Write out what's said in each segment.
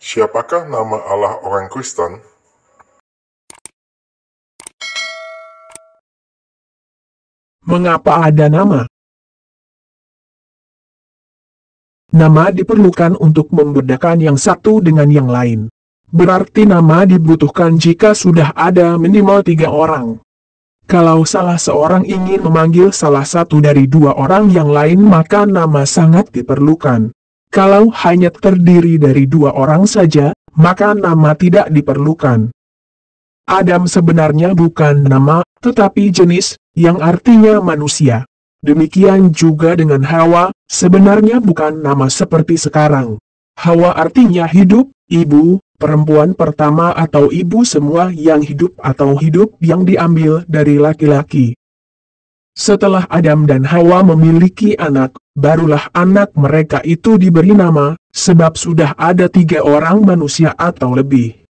Siapakah nama Allah orang Kristen? Mengapa ada nama? Nama diperlukan untuk membedakan yang satu dengan yang lain. Berarti nama dibutuhkan jika sudah ada minimal 3 orang. Kalau salah seorang ingin memanggil salah satu dari 2 orang yang lain, maka nama sangat diperlukan. Kalau hanya terdiri dari 2 orang saja, maka nama tidak diperlukan. Adam sebenarnya bukan nama, tetapi jenis, yang artinya manusia. Demikian juga dengan Hawa, sebenarnya bukan nama seperti sekarang. Hawa artinya hidup, ibu, perempuan pertama atau ibu semua yang hidup atau hidup yang diambil dari laki-laki. Setelah Adam dan Hawa memiliki anak, barulah anak mereka itu diberi nama, sebab sudah ada 3 orang manusia atau lebih.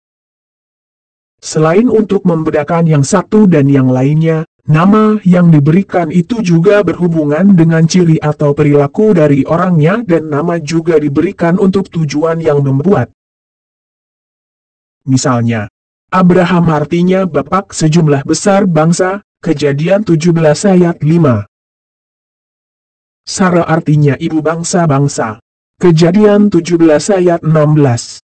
Selain untuk membedakan yang satu dan yang lainnya, nama yang diberikan itu juga berhubungan dengan ciri atau perilaku dari orangnya, dan nama juga diberikan untuk tujuan yang membuat. Misalnya, Abraham artinya bapak sejumlah besar bangsa, Kejadian 17 ayat 5. Sarah artinya ibu bangsa-bangsa, Kejadian 17 ayat 16.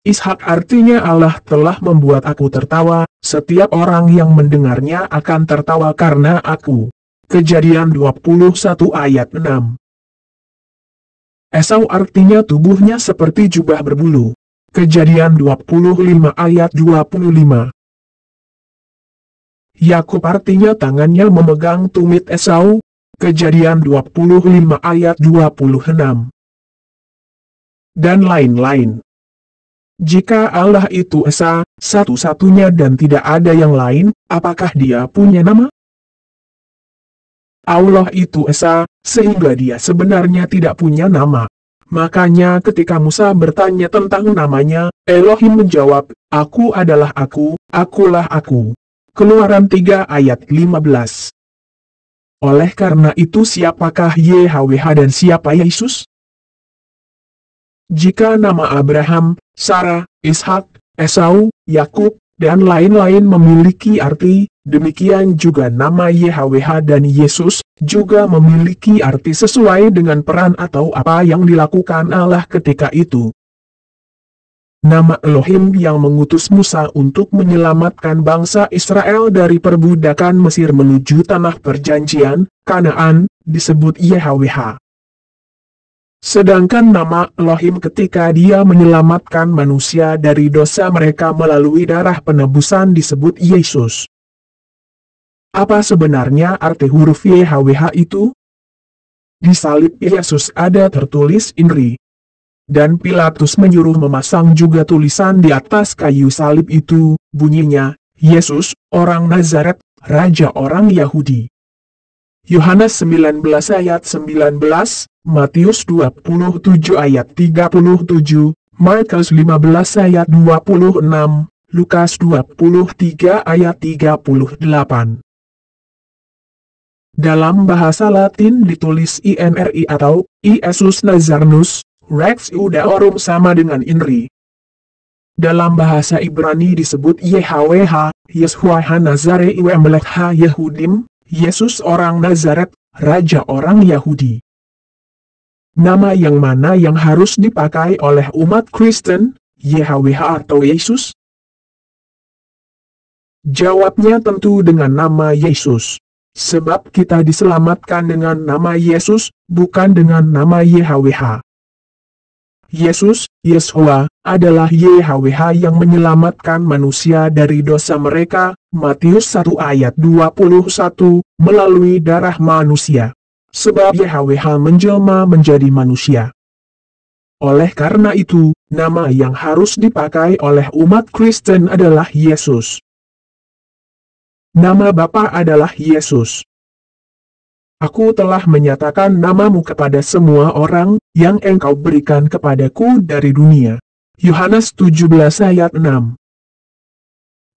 Ishak artinya Allah telah membuat aku tertawa, setiap orang yang mendengarnya akan tertawa karena aku. Kejadian 21 ayat 6. Esau artinya tubuhnya seperti jubah berbulu. Kejadian 25 ayat 25. Yakub artinya tangannya memegang tumit Esau. Kejadian 25 ayat 26. Dan lain-lain. Jika Allah itu Esa, satu-satunya dan tidak ada yang lain, apakah dia punya nama? Allah itu Esa, sehingga dia sebenarnya tidak punya nama. Makanya ketika Musa bertanya tentang namanya, Elohim menjawab, Aku adalah aku, akulah aku. Keluaran 3 ayat 15. Oleh karena itu siapakah YHWH dan siapa Yesus? Jika nama Abraham, Sarah, Ishak, Esau, Yakub, dan lain-lain memiliki arti, demikian juga nama YHWH dan Yesus juga memiliki arti sesuai dengan peran atau apa yang dilakukan Allah ketika itu. Nama Elohim yang mengutus Musa untuk menyelamatkan bangsa Israel dari perbudakan Mesir menuju tanah perjanjian, Kanaan, disebut YHWH. Sedangkan nama Elohim ketika dia menyelamatkan manusia dari dosa mereka melalui darah penebusan disebut Yesus. Apa sebenarnya arti huruf YHWH itu? Di salib Yesus ada tertulis INRI. Dan Pilatus menyuruh memasang juga tulisan di atas kayu salib itu, bunyinya, Yesus, orang Nazaret, Raja orang Yahudi. Yohanes 19 ayat 19, Matius 27 ayat 37, Markus 15 ayat 26, Lukas 23 ayat 38. Dalam bahasa Latin ditulis INRI atau Iesus Nazarnus, Rex Iudaorum sama dengan INRI. Dalam bahasa Ibrani disebut YHWH, Yeshua HaNazare Iwe Melech HaYehudim, Yesus orang Nazaret, Raja orang Yahudi. Nama yang mana yang harus dipakai oleh umat Kristen, YHWH atau Yesus? Jawabnya tentu dengan nama Yesus. Sebab kita diselamatkan dengan nama Yesus, bukan dengan nama YHWH. Yesus, Yeshua, adalah YHWH yang menyelamatkan manusia dari dosa mereka, Matius 1 ayat 21, melalui darah manusia. Sebab YHWH menjelma menjadi manusia. Oleh karena itu, nama yang harus dipakai oleh umat Kristen adalah Yesus. Nama Bapa adalah Yesus. Aku telah menyatakan namamu kepada semua orang, yang engkau berikan kepadaku dari dunia. Yohanes 17 ayat 6.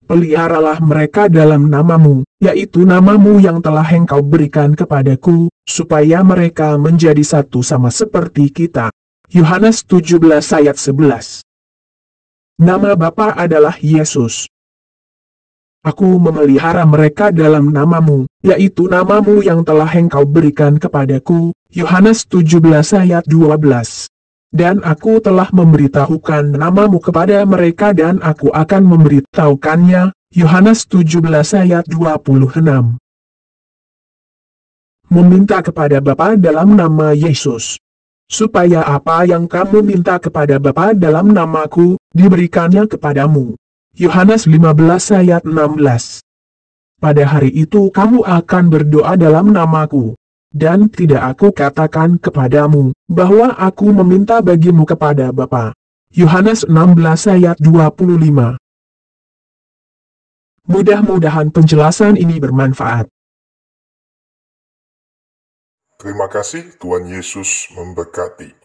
Peliharalah mereka dalam namamu, yaitu namamu yang telah engkau berikan kepadaku, supaya mereka menjadi satu sama seperti kita. Yohanes 17 ayat 11. Nama Bapa adalah Yesus. Aku memelihara mereka dalam namamu, yaitu namamu yang telah Engkau berikan kepadaku. Yohanes 17 ayat 12. Dan aku telah memberitahukan namamu kepada mereka dan aku akan memberitahukannya. Yohanes 17 ayat 26. Meminta kepada Bapa dalam nama Yesus. Supaya apa yang kamu minta kepada Bapa dalam namaku, diberikannya kepadamu. Yohanes 15 ayat 16. Pada hari itu kamu akan berdoa dalam namaku. Dan tidak aku katakan kepadamu, bahwa aku meminta bagimu kepada Bapa. Yohanes 16 ayat 25. Mudah-mudahan penjelasan ini bermanfaat. Terima kasih, Tuhan Yesus memberkati.